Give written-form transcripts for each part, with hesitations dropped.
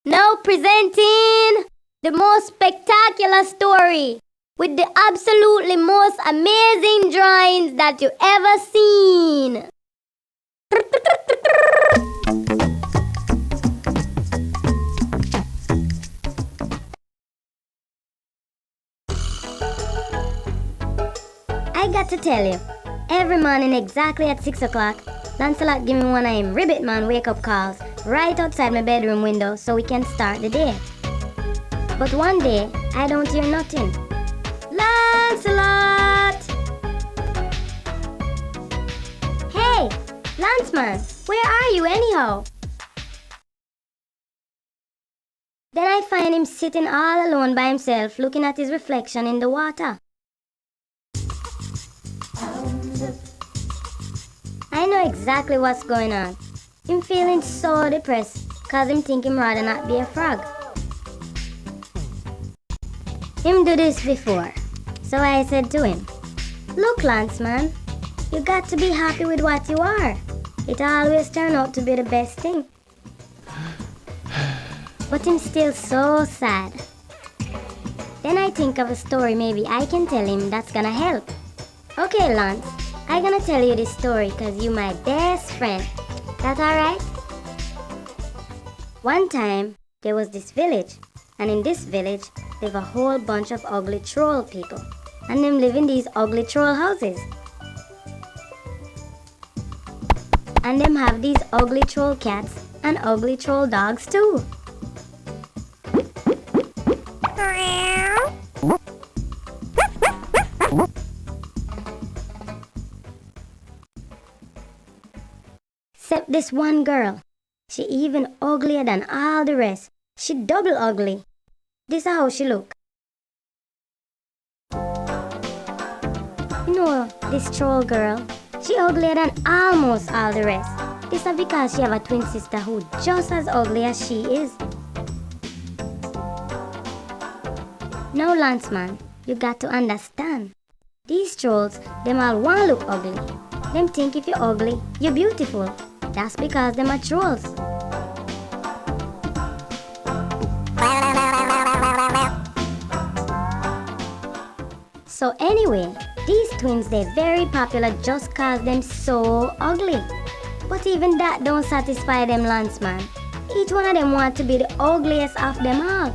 Now presenting the most spectacular story with the absolutely most amazing drawings that you ever seen. I got to tell you, every morning exactly at 6 o'clock, Lancelot give me one of him ribbit man wake up calls right outside my bedroom window so we can start the day. But one day, I don't hear nothing. Lancelot! Hey, Lanceman, where are you anyhow? Then I find him sitting all alone by himself looking at his reflection in the water. I know exactly what's going on. Him feeling so depressed cause him think him rather not be a frog. Him do this before. So I said to him, "Look, Lanceman, you got to be happy with what you are. It always turn out to be the best thing." But him still so sad. Then I think of a story maybe I can tell him that's gonna help. Okay, Lance, I gonna tell you this story cause you my best friend. That alright? One time, there was this village, and in this village, live a whole bunch of ugly troll people, and them live in these ugly troll houses. And them have these ugly troll cats and ugly troll dogs too. Except this one girl. She even uglier than all the rest. She double ugly. This is how she look. You know, this troll girl, she uglier than almost all the rest. This is because she have a twin sister who just as ugly as she is. Now, Lanceman, you got to understand. These trolls, them all want look ugly. Them think if you're ugly, you're beautiful. That's because them are trolls. So anyway, these twins they very popular just cause them so ugly. But even that don't satisfy them, Lanceman. Each one of them want to be the ugliest of them all.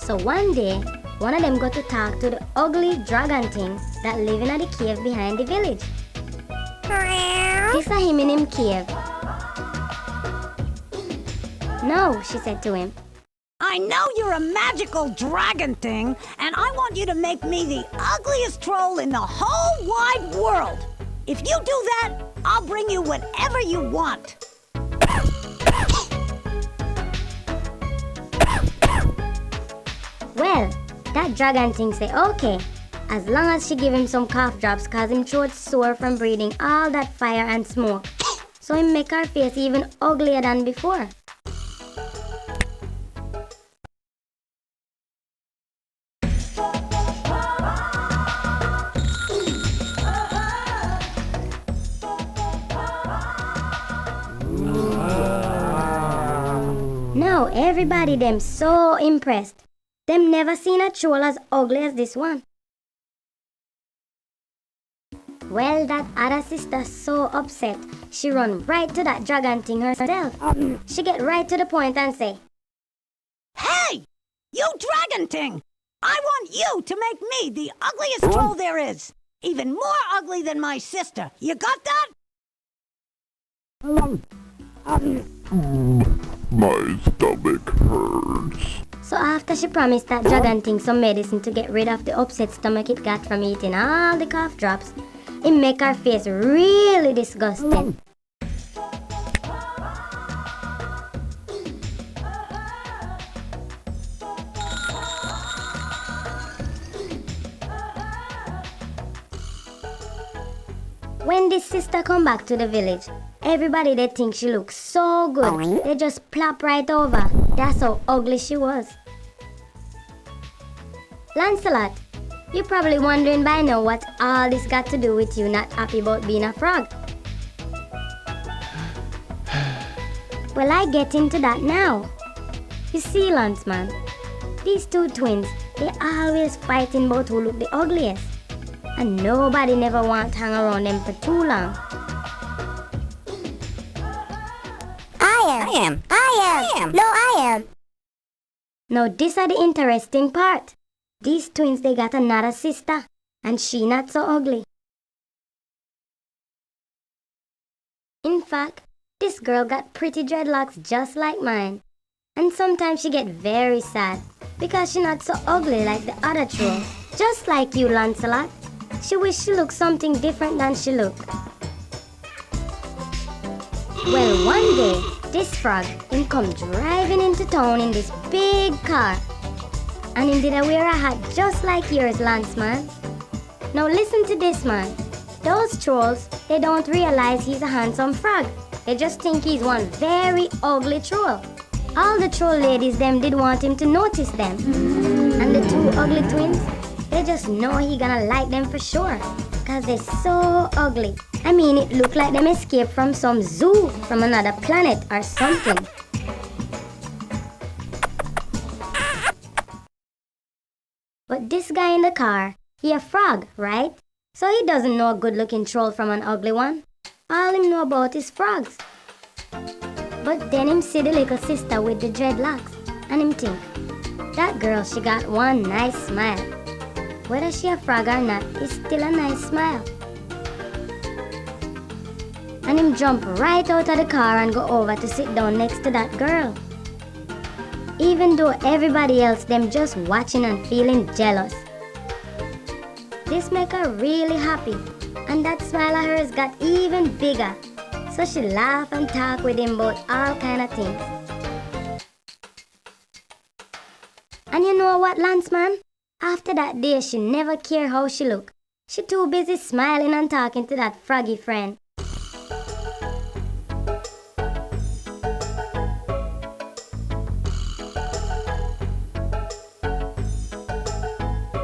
So one day, one of them got to talk to the ugly dragon thing that live in the cave behind the village. This is him in him cave. "No," she said to him. "I know you're a magical dragon thing, and I want you to make me the ugliest troll in the whole wide world. If you do that, I'll bring you whatever you want." Well, that dragon thing say okay, as long as she give him some cough drops cause him throat sore from breathing all that fire and smoke. So him make her face even uglier than before. Now everybody them so impressed. Them never seen a troll as ugly as this one. Well, that other sister so upset, she run right to that dragon thing herself. She get right to the point and say, "Hey, you dragon thing! I want you to make me the ugliest troll there is. Even more ugly than my sister. You got that?" My stomach hurts. So after she promised that dragon thing some medicine to get rid of the upset stomach it got from eating all the cough drops, it make her face really disgusting. When this sister come back to the village, everybody they think she looks so good. They just plop right over. That's how ugly she was. Lancelot, you're probably wondering by now what all this got to do with you not happy about being a frog. Well, I get into that now. You see, Lanceman, these two twins, they always fighting about who look the ugliest. And nobody never want to hang around them for too long. I am. No, I am. Now this are the interesting part. These twins, they got another sister, and she not so ugly. In fact, this girl got pretty dreadlocks just like mine. And sometimes she get very sad because she not so ugly like the other trolls. Just like you, Lancelot. She wish she looked something different than she look. Well, one day, this frog, him come driving into town in this big car. And him did a wear a hat just like yours, Lanceman. Now listen to this, man. Those trolls, they don't realize he's a handsome frog. They just think he's one very ugly troll. All the troll ladies them did want him to notice them. And the two ugly twins, they just know he gonna like them for sure. Cause they're so ugly. I mean, it look like them escaped from some zoo from another planet or something. But this guy in the car, he a frog, right? So he doesn't know a good-looking troll from an ugly one. All him know about is frogs. But then him see the little sister with the dreadlocks, and him think, that girl, she got one nice smile. Whether she a frog or not, it's still a nice smile. And him jump right out of the car and go over to sit down next to that girl. Even though everybody else them just watching and feeling jealous. This make her really happy, and that smile of hers got even bigger. So she laugh and talk with him about all kind of things. And you know what, Lanceman? After that day, she never care how she look. She too busy smiling and talking to that froggy friend.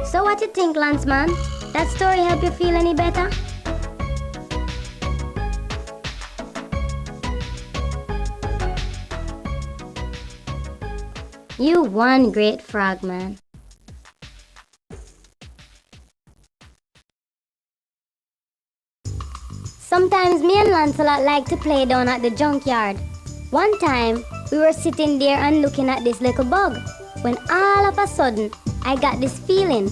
So what you think, Lanceman? That story help you feel any better? You one great frog, man. Sometimes me and Lancelot like to play down at the junkyard. One time, we were sitting there and looking at this little bug, when all of a sudden, I got this feeling,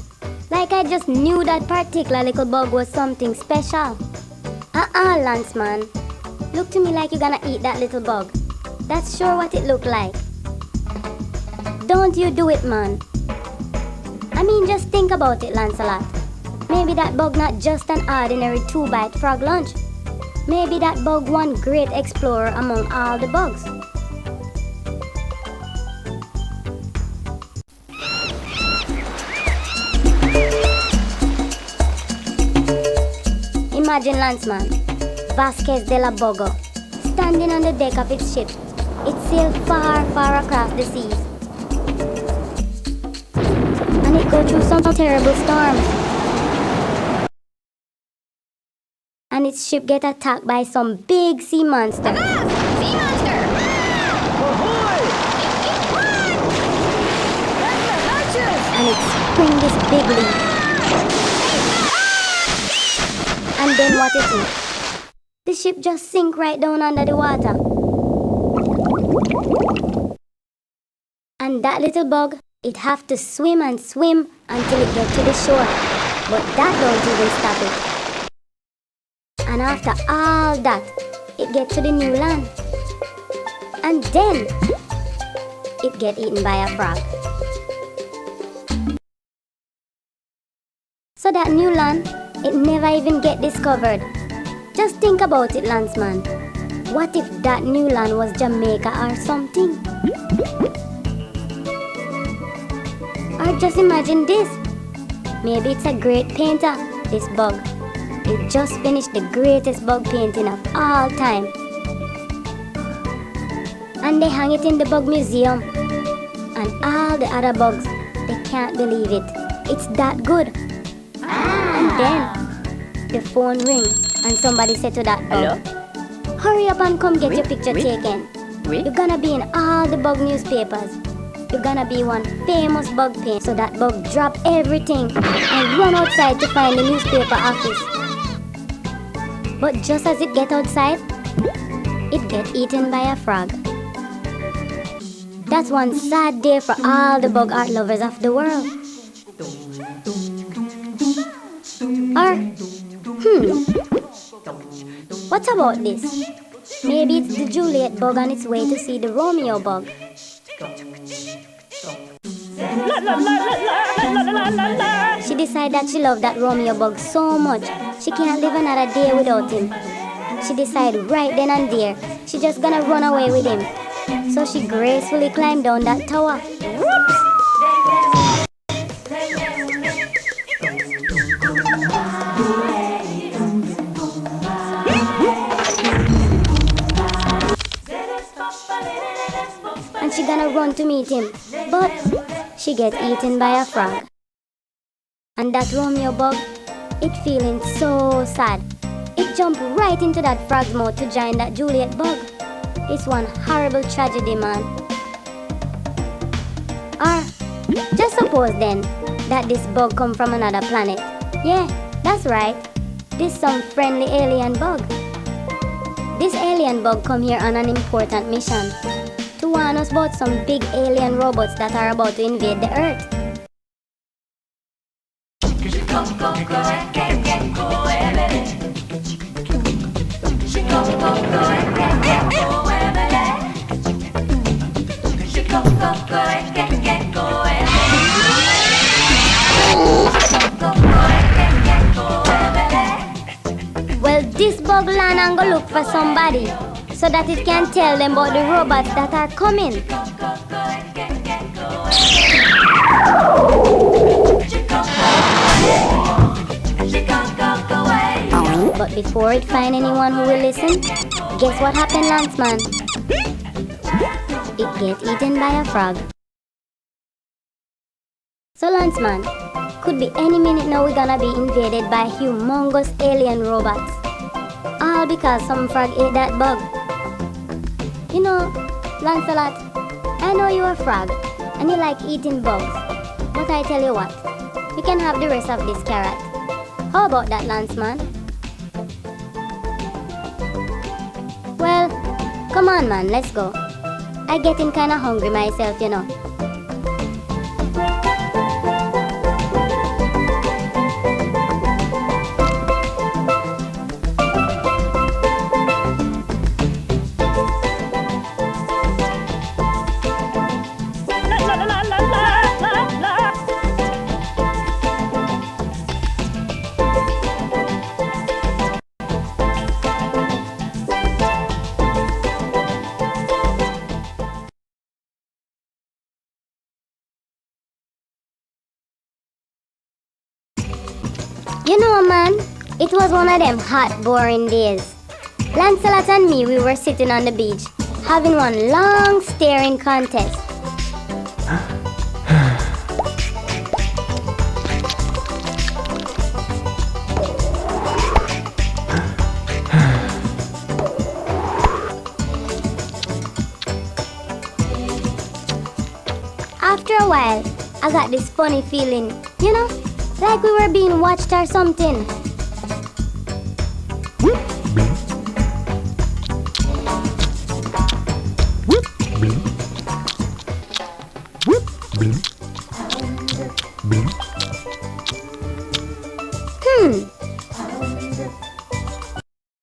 like I just knew that particular little bug was something special. Lanceman. Look to me like you're gonna eat that little bug. That's sure what it looked like. Don't you do it, man. I mean, just think about it, Lancelot. Maybe that bug not just an ordinary 2-bite frog lunch. Maybe that bug one great explorer among all the bugs. Imagine Lanceman, Vasquez de la Bogo, standing on the deck of its ship. It sailed far, far across the seas. And it go through some terrible storms. And its ship get attacked by some big sea monster. Sea monster! And it spring this big leap. And then what it is? The ship just sink right down under the water. And that little bug, it have to swim and swim until it get to the shore. But that don't even stop it. And after all that, it get to the new land. And then, it get eaten by a frog. So that new land, it never even get discovered. Just think about it, Lanceman. What if that new land was Jamaica or something? Or just imagine this. Maybe it's a great painter, this bug. It just finished the greatest bug painting of all time. And they hang it in the bug museum. And all the other bugs, they can't believe it. It's that good. And then, the phone ring and somebody said to that bug, Hello? hurry up and come get your picture taken. You're gonna be in all the bug newspapers. You're gonna be one famous bug pain. So that bug drop everything and run outside to find the newspaper office. But just as it get outside, it get eaten by a frog. That's one sad day for all the bug art lovers of the world. Or, what about this? Maybe it's the Juliet bug on its way to see the Romeo bug. She decided that she loved that Romeo bug so much, she can't live another day without him. She decided right then and there, she just gonna run away with him. So she gracefully climbed down that tower. Whoops! And she gonna run to meet him, but she get eaten by a frog. And that Romeo bug, it feeling so sad. It jumped right into that frog's mouth to join that Juliet bug. It's one horrible tragedy, man. Or, just suppose then, that this bug come from another planet. Yeah, that's right. This some friendly alien bug. This alien bug come here on an important mission to warn us about some big alien robots that are about to invade the Earth. Well, this bug land and go look for somebody so that it can tell them about the robots that are coming. But before it find anyone who will listen, guess what happened, Lanceman? It get eaten by a frog. So Lanceman, could be any minute now we're gonna be invaded by humongous alien robots. All because some frog ate that bug. You know, Lancelot, I know you're a frog and you like eating bugs. But I tell you what, you can have the rest of this carrot. How about that, Lanceman? Well, come on man, let's go. I getting kinda hungry myself, you know. You know, man, it was one of them hot, boring days. Lancelot and me, we were sitting on the beach, having one long staring contest. After a while, I got this funny feeling, you know? Like we were being watched or something.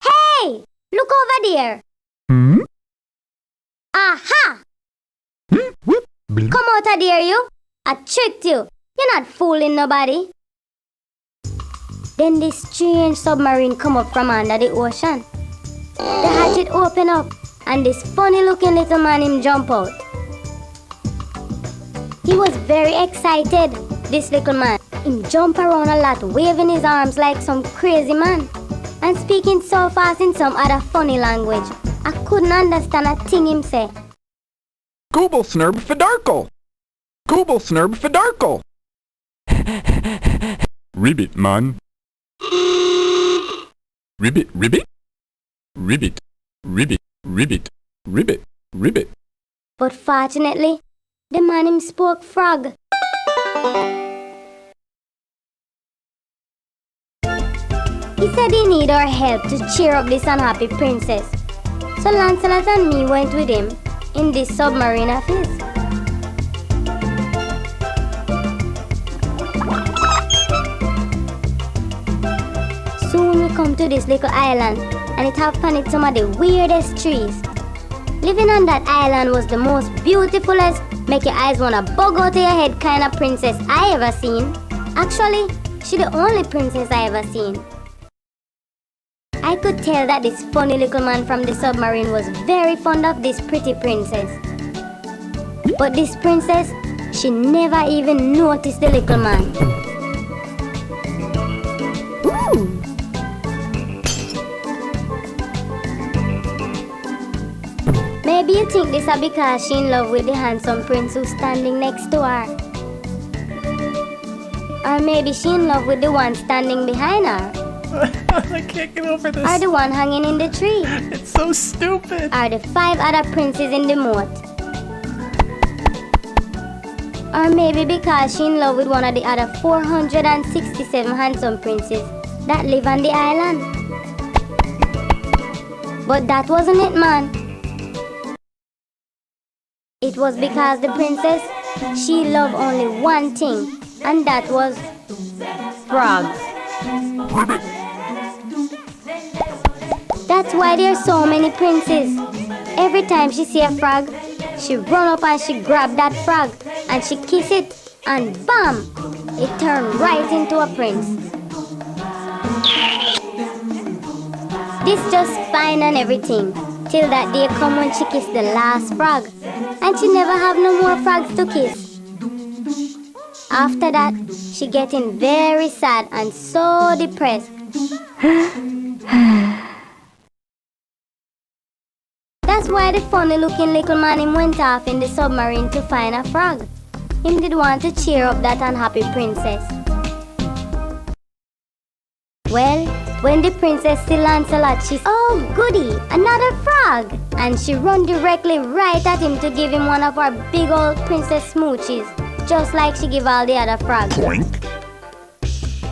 Hey! Look over there! Aha! Come out of there, you! I tricked you! You're not fooling nobody. Then this strange submarine come up from under the ocean. The hatchet open up and this funny looking little man him jump out. He was very excited, this little man. Him jump around a lot, waving his arms like some crazy man. And speaking so fast in some other funny language. I couldn't understand a thing him say. Google snurb fidarkle. Google snurb fidarkle. Ribbit, man. Ribbit, ribbit. Ribbit, ribbit, ribbit, ribbit. Ribbit. But fortunately, the man him spoke frog. He said he need our help to cheer up this unhappy princess. So Lancelot and me went with him in this submarine of his. Soon we come to this little island, and it have on it some of the weirdest trees. Living on that island was the most beautifulest, make your eyes wanna bug out of your head kind of princess I ever seen. Actually, she the only princess I ever seen. I could tell that this funny little man from the submarine was very fond of this pretty princess. But this princess, she never even noticed the little man. Ooh. Maybe you think this is because she in love with the handsome prince who's standing next to her. Or maybe she in love with the one standing behind her. I can't get over this. Or the one hanging in the tree. It's so stupid. Or the 5 other princes in the moat. Or maybe because she in love with one of the other 467 handsome princes that live on the island. But that wasn't it, man. It was because the princess, she loved only one thing, and that was frogs. That's why there are so many princes. Every time she see a frog, she run up and she grab that frog and she kiss it, and bam! It turned right into a prince. This just fine and everything, till that day come when she kissed the last frog, and she never have no more frogs to kiss. After that, she getting very sad and so depressed. That's why the funny looking little man him went off in the submarine to find a frog. Him did want to cheer up that unhappy princess. Well, when the princess see Lancelot, she said, "Oh goody, another frog!" And she run directly right at him to give him one of her big old princess smoochies, just like she give all the other frogs.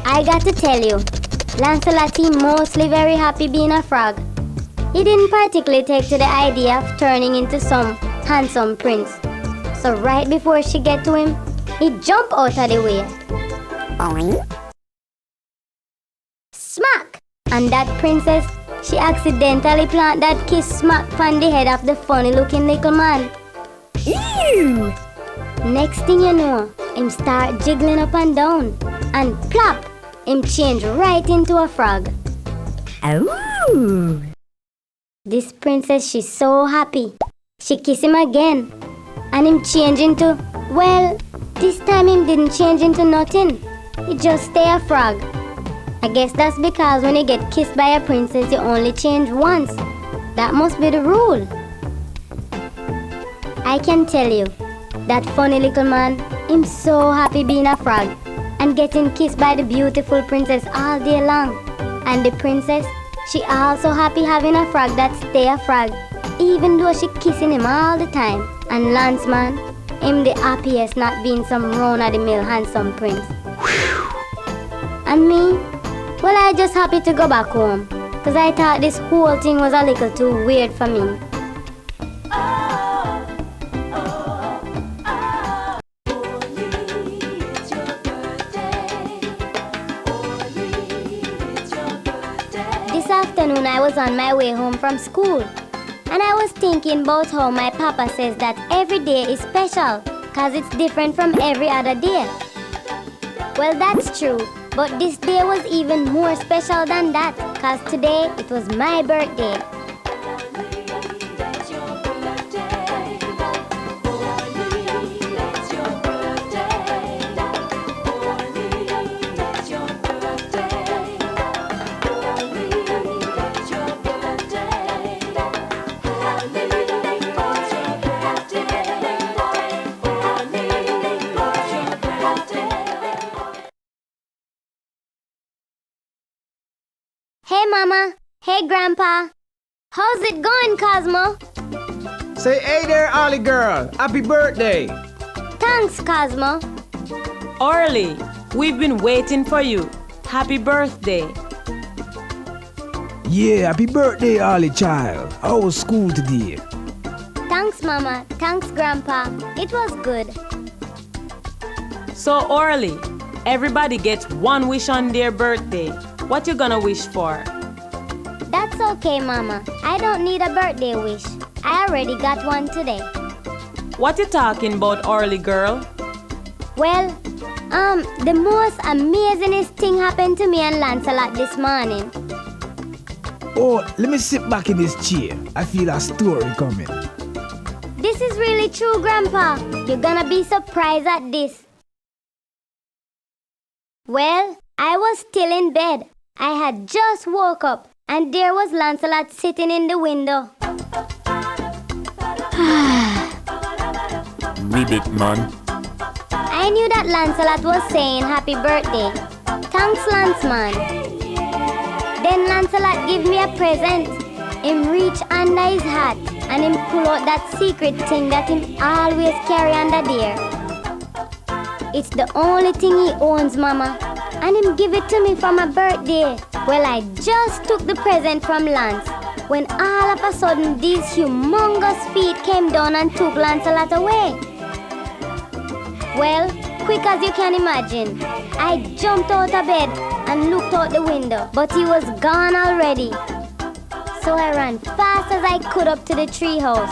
I got to tell you, Lancelot he mostly very happy being a frog. He didn't particularly take to the idea of turning into some handsome prince. So right before she get to him, he jump out of the way. Smack! And that princess, she accidentally plant that kiss smack on the head of the funny looking little man. Ew! Next thing you know, him start jiggling up and down, and plop! Him change right into a frog. Oh. This princess, she's so happy. She kiss him again, and him change into, well, this time him didn't change into nothing. He just stay a frog. I guess that's because when you get kissed by a princess, you only change once. That must be the rule. I can tell you, that funny little man, him so happy being a frog and getting kissed by the beautiful princess all day long. And the princess, she also happy having a frog that stay a frog, even though she kissing him all the time. And Lanceman, him the happiest not being some round-of-the-mill handsome prince. And me, well, I just happy to go back home, cause I thought this whole thing was a little too weird for me. This afternoon I was on my way home from school, and I was thinking about how my papa says that every day is special, cause it's different from every other day. Well, that's true. But this day was even more special than that, cause today it was my birthday. Hey Mama, hey Grandpa, how's it going, Cosmo? Say hey there, Orly girl. Happy birthday. Thanks, Cosmo. Orly, we've been waiting for you. Happy birthday. Yeah, happy birthday, Orly child. How was school today? Thanks, Mama. Thanks, Grandpa. It was good. So Orly, everybody gets one wish on their birthday. What you gonna wish for? That's okay, Mama. I don't need a birthday wish. I already got one today. What you talking about, Orly girl? Well, the most amazingest thing happened to me and Lancelot this morning. Oh, let me sit back in this chair. I feel a story coming. This is really true, Grandpa. You're gonna be surprised at this. Well, I was still in bed. I had just woke up, and there was Lancelot sitting in the window. Read it, man. I knew that Lancelot was saying happy birthday. Thanks, Lanceman. Then Lancelot give me a present. Him reach under his hat and him pull out that secret thing that him always carry under there. It's the only thing he owns, Mama. And him give it to me for my birthday. Well, I just took the present from Lance when all of a sudden these humongous feet came down and took Lancelot away. Well, quick as you can imagine, I jumped out of bed and looked out the window, but he was gone already. So I ran fast as I could up to the treehouse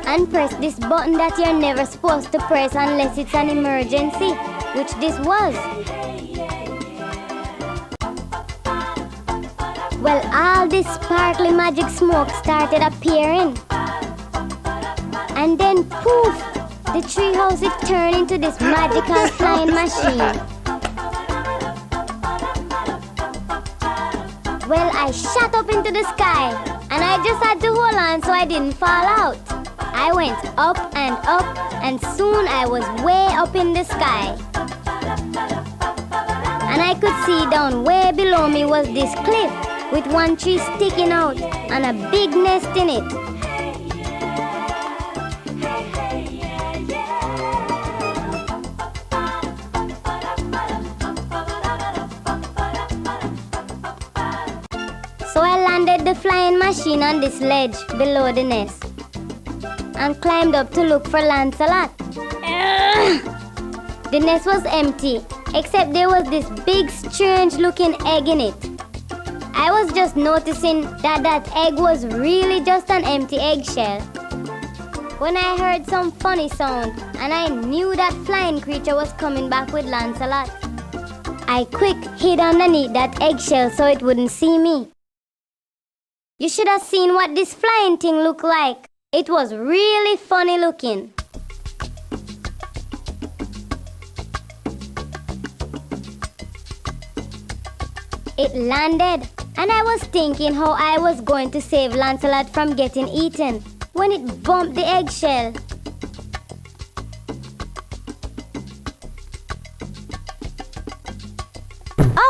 and pressed this button that you're never supposed to press unless it's an emergency, which this was. Well, all this sparkly magic smoke started appearing. And then poof! The treehouse it turned into this magical flying machine. Well, I shot up into the sky, and I just had to hold on so I didn't fall out. I went up, and soon I was way up in the sky. And I could see down way below me was this cliff with one tree sticking out and a big nest in it. So I landed the flying machine on this ledge below the nest and climbed up to look for Lancelot. The nest was empty, except there was this big strange looking egg in it. I was just noticing that egg was really just an empty eggshell when I heard some funny sound and I knew that flying creature was coming back with Lancelot. I quick hid underneath that eggshell so it wouldn't see me. You should have seen what this flying thing looked like. It was really funny looking. It landed, and I was thinking how I was going to save Lancelot from getting eaten when it bumped the eggshell.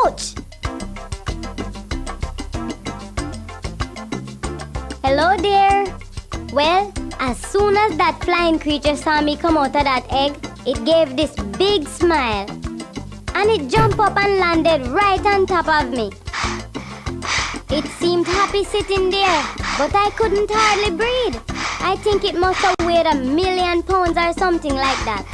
Ouch! Hello there. Well, as soon as that flying creature saw me come out of that egg, it gave this big smile. And it jumped up and landed right on top of me. It seemed happy sitting there, but I couldn't hardly breathe. I think it must have weighed 1,000,000 pounds or something like that.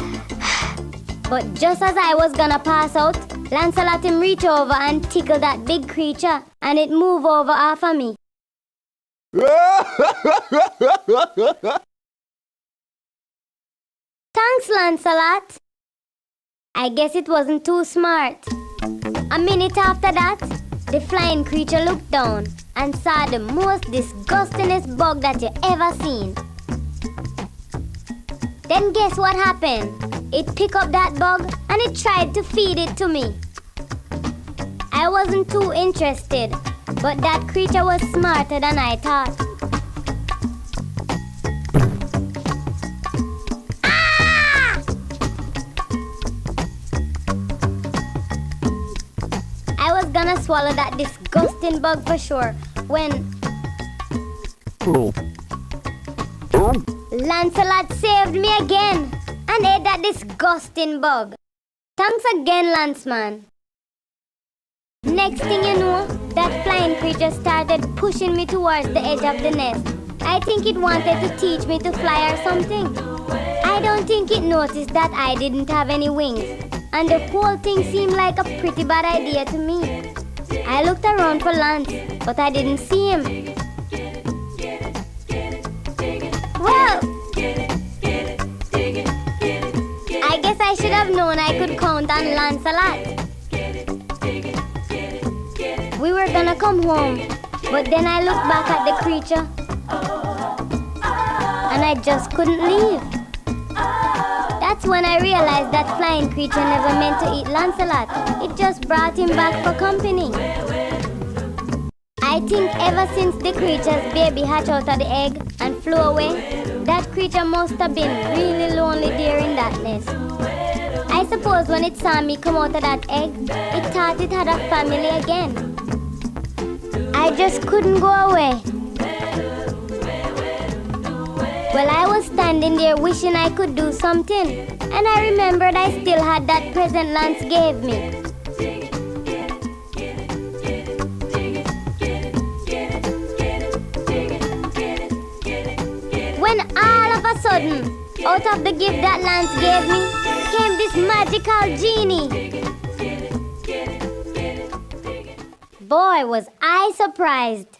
But just as I was gonna pass out, Lancelot him reach over and tickle that big creature, and it move over off of me. Thanks, Lancelot. I guess it wasn't too smart. A minute after that, the flying creature looked down and saw the most disgustingest bug that you ever seen. Then guess what happened? It picked up that bug and it tried to feed it to me. I wasn't too interested, but that creature was smarter than I thought. I was gonna swallow that disgusting bug for sure when... Oh. on. Lancelot saved me again and ate that disgusting bug. Thanks again, Lanceman. Next thing you know, that flying creature started pushing me towards the edge of the nest. I think it wanted to teach me to fly or something. I don't think it noticed that I didn't have any wings, and the whole thing seemed like a pretty bad idea to me. I looked around for Lance, but I didn't see him. Well, I guess I should have known I could count on Lancelot. We were gonna come home, but then I looked back at the creature and I just couldn't leave. That's when I realized that flying creature never meant to eat Lancelot. It just brought him back for company. I think ever since the creature's baby hatched out of the egg and flew away, that creature must have been really lonely there in that nest. I suppose when it saw me come out of that egg, it thought it had a family again. I just couldn't go away. Well, I was standing there wishing I could do something, and I remembered I still had that present Lance gave me. When all of a sudden, out of the gift that Lance gave me, came this magical genie. Boy, was I surprised.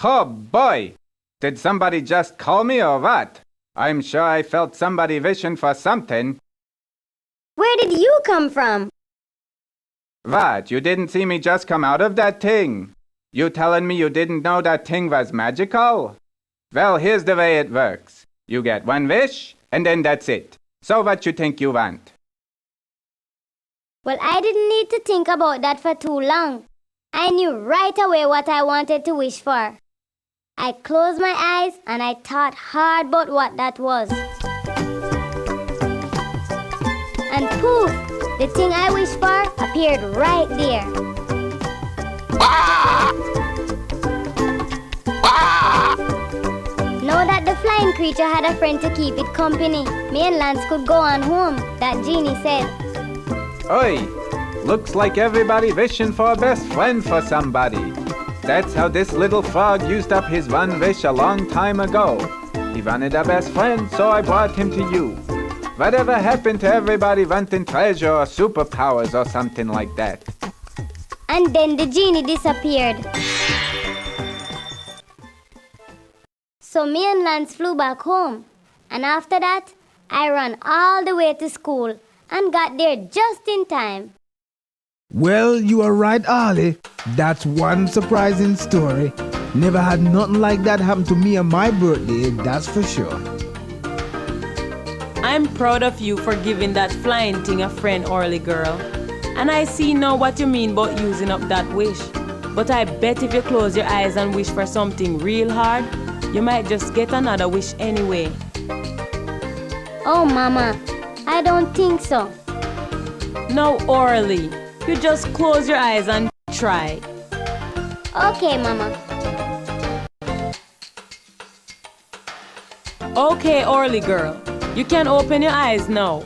Oh boy! Did somebody just call me or what? I'm sure I felt somebody wishing for something. Where did you come from? What? You didn't see me just come out of that thing? You telling me you didn't know that thing was magical? Well, here's the way it works. You get one wish, and then that's it. So what you think you want? Well, I didn't need to think about that for too long. I knew right away what I wanted to wish for. I closed my eyes and I thought hard about what that was. And poof, the thing I wished for appeared right there. Now that the flying creature had a friend to keep it company, me and Lance could go on home, that genie said. Oi! Looks like everybody wishing for a best friend for somebody. That's how this little frog used up his one wish a long time ago. He wanted a best friend, so I brought him to you. Whatever happened to everybody wanting treasure or superpowers or something like that? And then the genie disappeared. So me and Lance flew back home. And after that, I ran all the way to school and got there just in time. Well, you are right, Orly. That's one surprising story. Never had nothing like that happen to me on my birthday, that's for sure. I'm proud of you for giving that flying thing a friend, Orly girl. And I see now what you mean about using up that wish. But I bet if you close your eyes and wish for something real hard, you might just get another wish anyway. Oh, Mama, I don't think so. No, Orly. You just close your eyes and try. Okay, Mama. Okay, Orly girl. You can open your eyes now.